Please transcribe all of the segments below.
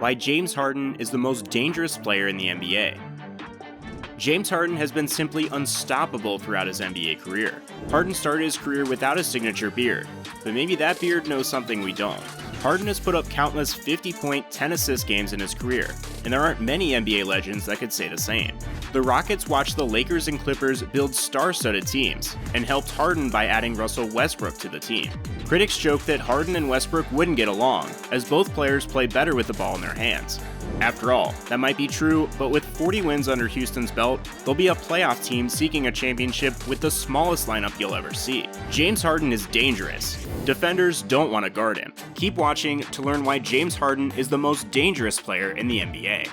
why James Harden is the most dangerous player in the NBA. James Harden has been simply unstoppable throughout his NBA career. Harden started his career without his signature beard, but maybe that beard knows something we don't. Harden has put up countless 50-point, 10-assist games in his career, and there aren't many NBA legends that could say the same. The Rockets watched the Lakers and Clippers build star-studded teams, and helped Harden by adding Russell Westbrook to the team. Critics joke that Harden and Westbrook wouldn't get along, as both players play better with the ball in their hands. After all, that might be true, but with 40 wins under Houston's belt, they'll be a playoff team seeking a championship with the smallest lineup you'll ever see. James Harden is dangerous. Defenders don't want to guard him. Keep watching to learn why James Harden is the most dangerous player in the NBA.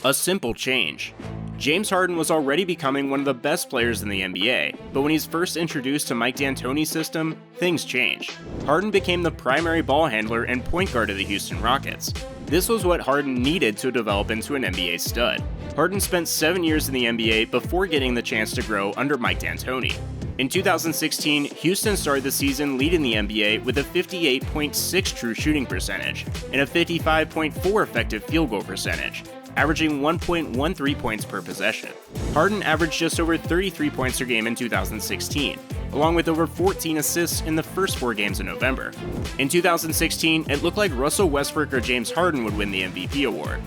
A simple change. James Harden was already becoming one of the best players in the NBA, but when he's first introduced to Mike D'Antoni's system, things changed. Harden became the primary ball handler and point guard of the Houston Rockets. This was what Harden needed to develop into an NBA stud. Harden spent 7 years in the NBA before getting the chance to grow under Mike D'Antoni. In 2016, Houston started the season leading the NBA with a 58.6 true shooting percentage and a 55.4 effective field goal percentage, averaging 1.13 points per possession. Harden averaged just over 33 points per game in 2016, along with over 14 assists in the first 4 games in November. In 2016, it looked like Russell Westbrook or James Harden would win the MVP award.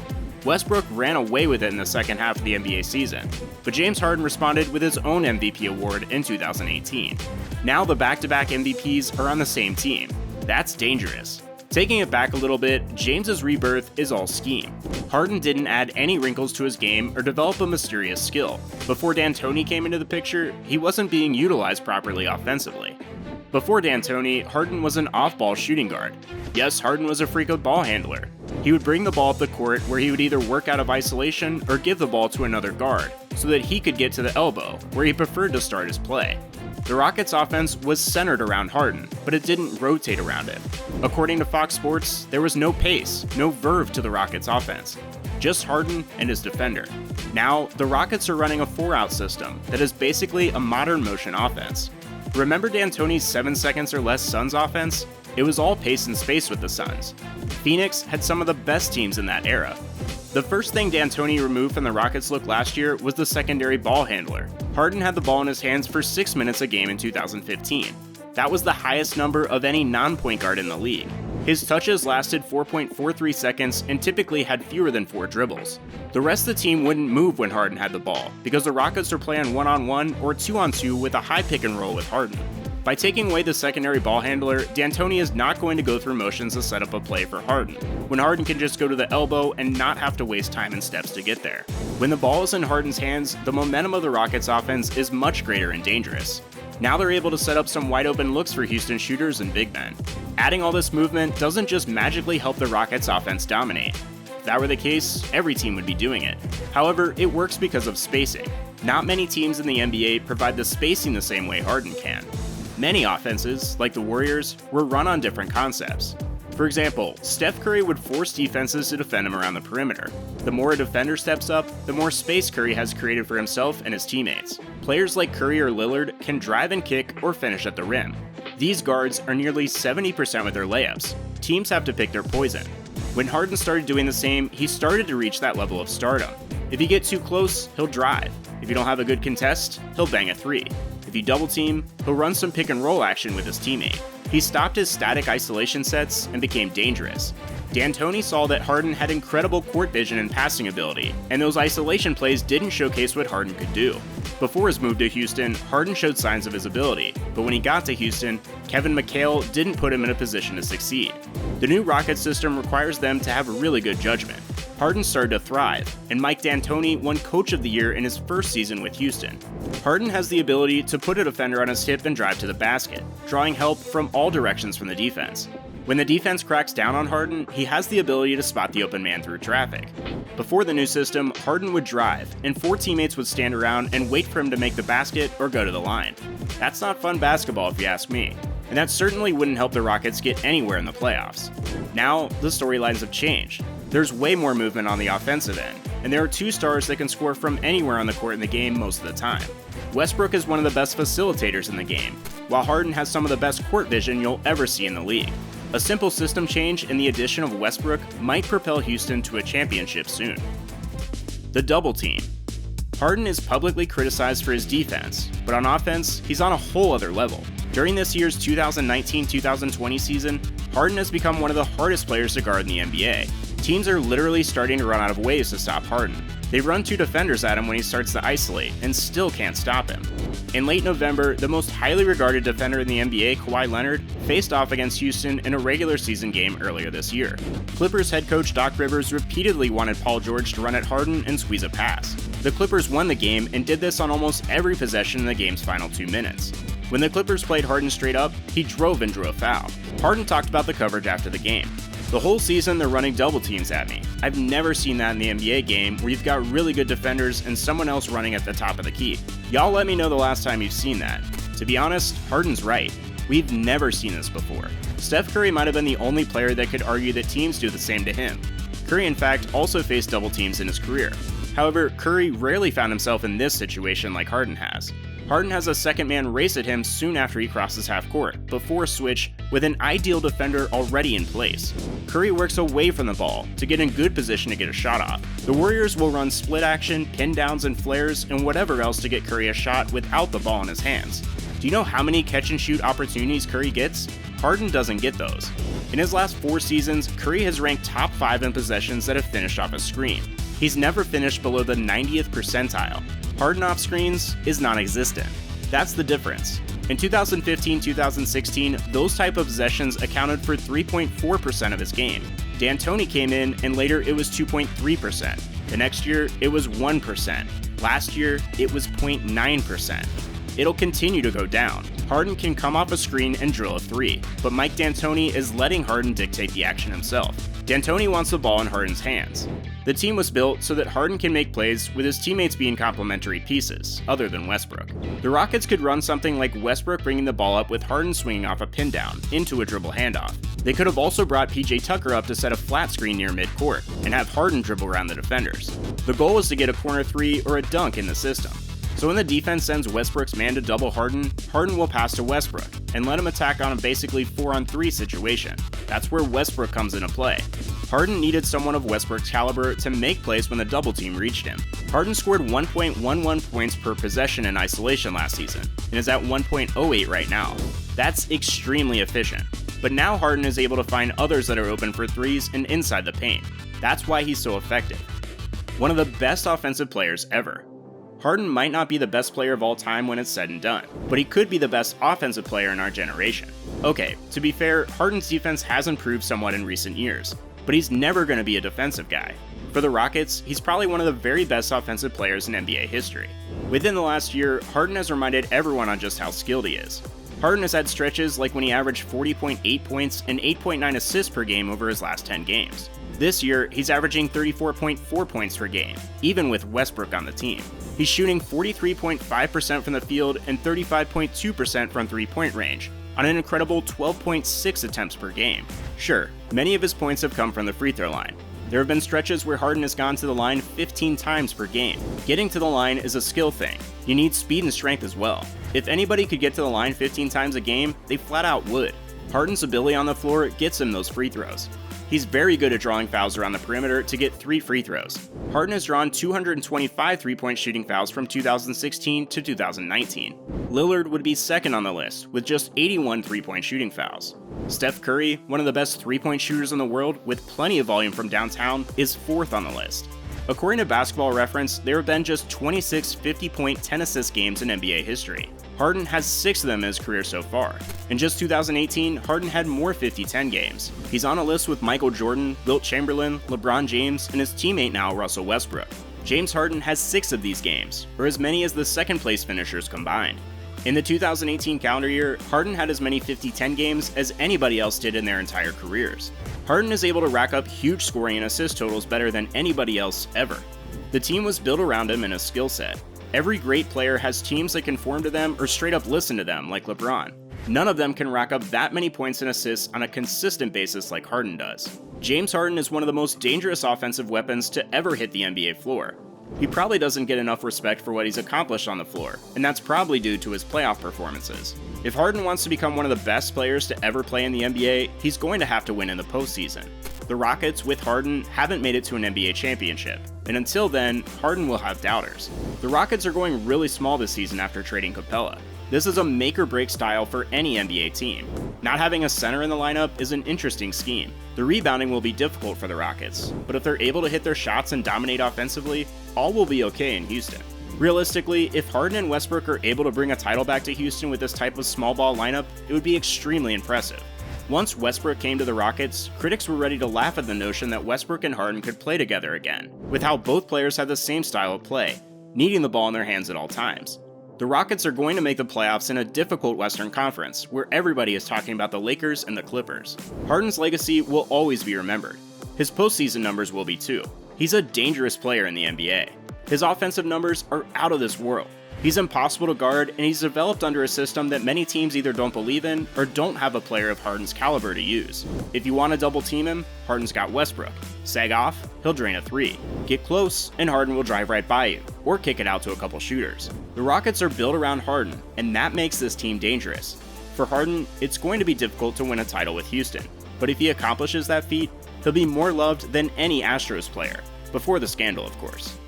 Westbrook ran away with it in the second half of the NBA season, but James Harden responded with his own MVP award in 2018. Now the back-to-back MVPs are on the same team. That's dangerous. Taking it back a little bit, James's rebirth is all scheme. Harden didn't add any wrinkles to his game or develop a mysterious skill. Before D'Antoni came into the picture, he wasn't being utilized properly offensively. Before D'Antoni, Harden was an off-ball shooting guard. Yes, Harden was a freak of ball handler. He would bring the ball up the court where he would either work out of isolation or give the ball to another guard, so that he could get to the elbow, where he preferred to start his play. The Rockets' offense was centered around Harden, but it didn't rotate around him. According to Fox Sports, there was no pace, no verve to the Rockets' offense. Just Harden and his defender. Now, the Rockets are running a 4-out system that is basically a modern motion offense. Remember D'Antoni's 7 seconds or less Suns offense? It was all pace and space with the Suns. Phoenix had some of the best teams in that era. The first thing D'Antoni removed from the Rockets' look last year was the secondary ball handler. Harden had the ball in his hands for 6 minutes a game in 2015. That was the highest number of any non-point guard in the league. His touches lasted 4.43 seconds and typically had fewer than 4 dribbles. The rest of the team wouldn't move when Harden had the ball, because the Rockets are playing 1-on-1 or 2-on-2 with a high pick and roll with Harden. By taking away the secondary ball handler, D'Antoni is not going to go through motions to set up a play for Harden, when Harden can just go to the elbow and not have to waste time and steps to get there. When the ball is in Harden's hands, the momentum of the Rockets' offense is much greater and dangerous. Now they're able to set up some wide open looks for Houston shooters and big men. Adding all this movement doesn't just magically help the Rockets' offense dominate. If that were the case, every team would be doing it. However, it works because of spacing. Not many teams in the NBA provide the spacing the same way Harden can. Many offenses, like the Warriors, were run on different concepts. For example, Steph Curry would force defenses to defend him around the perimeter. The more a defender steps up, the more space Curry has created for himself and his teammates. Players like Curry or Lillard can drive and kick or finish at the rim. These guards are nearly 70% with their layups. Teams have to pick their poison. When Harden started doing the same, he started to reach that level of stardom. If you get too close, he'll drive. If you don't have a good contest, he'll bang a 3. If you double team, he'll run some pick and roll action with his teammate. He stopped his static isolation sets and became dangerous. D'Antoni saw that Harden had incredible court vision and passing ability, and those isolation plays didn't showcase what Harden could do. Before his move to Houston, Harden showed signs of his ability, but when he got to Houston, Kevin McHale didn't put him in a position to succeed. The new Rockets system requires them to have really good judgment. Harden started to thrive, and Mike D'Antoni won Coach of the Year in his first season with Houston. Harden has the ability to put a defender on his hip and drive to the basket, drawing help from all directions from the defense. When the defense cracks down on Harden, he has the ability to spot the open man through traffic. Before the new system, Harden would drive, and 4 teammates would stand around and wait for him to make the basket or go to the line. That's not fun basketball if you ask me, and that certainly wouldn't help the Rockets get anywhere in the playoffs. Now, the storylines have changed. There's way more movement on the offensive end, and there are 2 stars that can score from anywhere on the court in the game most of the time. Westbrook is one of the best facilitators in the game, while Harden has some of the best court vision you'll ever see in the league. A simple system change and the addition of Westbrook might propel Houston to a championship soon. The double team. Harden is publicly criticized for his defense, but on offense, he's on a whole other level. During this year's 2019-2020 season, Harden has become one of the hardest players to guard in the NBA. Teams are literally starting to run out of ways to stop Harden. They run two defenders at him when he starts to isolate, and still can't stop him. In late November, the most highly regarded defender in the NBA, Kawhi Leonard, faced off against Houston in a regular season game earlier this year. Clippers head coach Doc Rivers repeatedly wanted Paul George to run at Harden and squeeze a pass. The Clippers won the game and did this on almost every possession in the game's final 2 minutes. When the Clippers played Harden straight up, he drove and drew a foul. Harden talked about the coverage after the game. The whole season they're running double teams at me. I've never seen that in the NBA game where you've got really good defenders and someone else running at the top of the key. Y'all let me know the last time you've seen that. To be honest, Harden's right. We've never seen this before. Steph Curry might have been the only player that could argue that teams do the same to him. Curry in fact also faced double teams in his career. However, Curry rarely found himself in this situation like Harden has. Harden has a second man race at him soon after he crosses half court, before a switch with an ideal defender already in place. Curry works away from the ball to get in good position to get a shot off. The Warriors will run split action, pin downs and flares, and whatever else to get Curry a shot without the ball in his hands. Do you know how many catch and shoot opportunities Curry gets? Harden doesn't get those. In his last 4 seasons, Curry has ranked top 5 in possessions that have finished off a screen. He's never finished below the 90th percentile. Harden off screens is non-existent. That's the difference. In 2015-2016, those type of possessions accounted for 3.4% of his game. D'Antoni came in and later it was 2.3%. The next year it was 1%. Last year it was 0.9%. It'll continue to go down. Harden can come off a screen and drill a 3, but Mike D'Antoni is letting Harden dictate the action himself. D'Antoni wants the ball in Harden's hands. The team was built so that Harden can make plays with his teammates being complementary pieces, other than Westbrook. The Rockets could run something like Westbrook bringing the ball up with Harden swinging off a pin down into a dribble handoff. They could have also brought PJ Tucker up to set a flat screen near midcourt and have Harden dribble around the defenders. The goal was to get a corner 3 or a dunk in the system. So when the defense sends Westbrook's man to double Harden, Harden will pass to Westbrook and let him attack on a basically 4-on-3 situation. That's where Westbrook comes into play. Harden needed someone of Westbrook's caliber to make plays when the double team reached him. Harden scored 1.11 points per possession in isolation last season and is at 1.08 right now. That's extremely efficient. But now Harden is able to find others that are open for threes and inside the paint. That's why he's so effective. One of the best offensive players ever. Harden might not be the best player of all time when it's said and done, but he could be the best offensive player in our generation. Okay, to be fair, Harden's defense has improved somewhat in recent years, but he's never going to be a defensive guy. For the Rockets, he's probably one of the very best offensive players in NBA history. Within the last year, Harden has reminded everyone on just how skilled he is. Harden has had stretches like when he averaged 40.8 points and 8.9 assists per game over his last 10 games. This year, he's averaging 34.4 points per game, even with Westbrook on the team. He's shooting 43.5% from the field and 35.2% from three-point range, on an incredible 12.6 attempts per game. Sure, many of his points have come from the free throw line. There have been stretches where Harden has gone to the line 15 times per game. Getting to the line is a skill thing. You need speed and strength as well. If anybody could get to the line 15 times a game, they flat out would. Harden's ability on the floor gets him those free throws. He's very good at drawing fouls around the perimeter to get 3 free throws. Harden has drawn 225 three-point shooting fouls from 2016 to 2019. Lillard would be second on the list, with just 81 three-point shooting fouls. Steph Curry, one of the best three-point shooters in the world with plenty of volume from downtown, is fourth on the list. According to Basketball Reference, there have been just 26 50-point 10-assist games in NBA history. Harden has 6 of them in his career so far. In just 2018, Harden had more 50-10 games. He's on a list with Michael Jordan, Wilt Chamberlain, LeBron James, and his teammate now, Russell Westbrook. James Harden has 6 of these games, or as many as the second-place finishers combined. In the 2018 calendar year, Harden had as many 50-10 games as anybody else did in their entire careers. Harden is able to rack up huge scoring and assist totals better than anybody else ever. The team was built around him and his skill set. Every great player has teams that conform to them or straight up listen to them, like LeBron. None of them can rack up that many points and assists on a consistent basis like Harden does. James Harden is one of the most dangerous offensive weapons to ever hit the NBA floor. He probably doesn't get enough respect for what he's accomplished on the floor, and that's probably due to his playoff performances. If Harden wants to become one of the best players to ever play in the NBA, he's going to have to win in the postseason. The Rockets, with Harden, haven't made it to an NBA championship, and until then, Harden will have doubters. The Rockets are going really small this season after trading Capella. This is a make-or-break style for any NBA team. Not having a center in the lineup is an interesting scheme. The rebounding will be difficult for the Rockets, but if they're able to hit their shots and dominate offensively, all will be okay in Houston. Realistically, if Harden and Westbrook are able to bring a title back to Houston with this type of small ball lineup, it would be extremely impressive. Once Westbrook came to the Rockets, critics were ready to laugh at the notion that Westbrook and Harden could play together again, with how both players have the same style of play, needing the ball in their hands at all times. The Rockets are going to make the playoffs in a difficult Western Conference, where everybody is talking about the Lakers and the Clippers. Harden's legacy will always be remembered. His postseason numbers will be too. He's a dangerous player in the NBA. His offensive numbers are out of this world. He's impossible to guard, and he's developed under a system that many teams either don't believe in or don't have a player of Harden's caliber to use. If you want to double team him, Harden's got Westbrook. Sag off, he'll drain a three. Get close, and Harden will drive right by you, or kick it out to a couple shooters. The Rockets are built around Harden, and that makes this team dangerous. For Harden, it's going to be difficult to win a title with Houston, but if he accomplishes that feat, he'll be more loved than any Astros player, before the scandal of course.